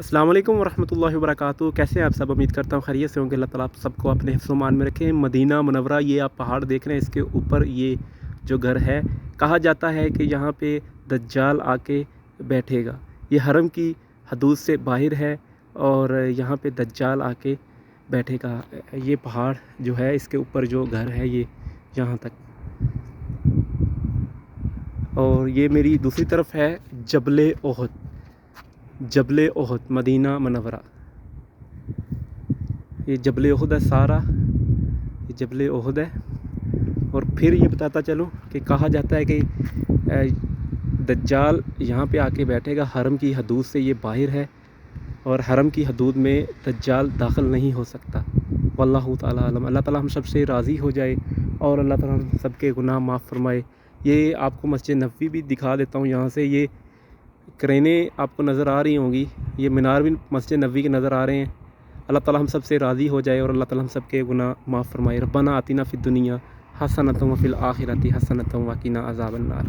अस्सलाम वालेकुम वरहमतुल्लाहि वबरकातुहू। कैसे हैं आप सब? उम्मीद करता हूँ खैरियत से होंगे। अल्लाह ताला आप सबको अपने हिफ्ज़ व मान में रखें। मदीना मुनव्वरा, ये आप पहाड़ देख रहे हैं, इसके ऊपर ये जो घर है, कहा जाता है कि यहाँ पे दज्जाल आके बैठेगा। ये हरम की हदूद से बाहर है और यहाँ पे दज्जाल आके बैठेगा। ये पहाड़ जो है, इसके ऊपर जो घर है, ये यहाँ तक। और ये मेरी दूसरी तरफ है जबल ओहद। जबल ओहद मदीना मुनव्वरा, ये जबल ओहद है सारा, ये जबल ओहद है। और फिर ये बताता चलूँ कि कहा जाता है कि दज्जाल यहाँ पे आके बैठेगा। हरम की हदूद से ये बाहर है और हरम की हदूद में दज्जाल दाखिल नहीं हो सकता। वल्लाहु ताला आलम। अल्लाह ताला हम सबसे राज़ी हो जाए और अल्लाह ताला हम सबके गुनाह माफ़ फरमाए। ये आपको मस्जिद नबवी भी दिखा देता हूँ। यहाँ से ये क्रेनें आपको नज़र आ रही होंगी, ये मीनार भी मस्जिद नबवी के नज़र आ रहे हैं। अल्लाह ताला हम सबसे राज़ी हो जाए और अल्लाह ताला हम सबके गुनाह माफ़ फरमाए। रब्बना आतिना फ़िद दुनिया हसनतम व फ़िल आखिरति हसनतम व क़िना अज़ाबन्नार।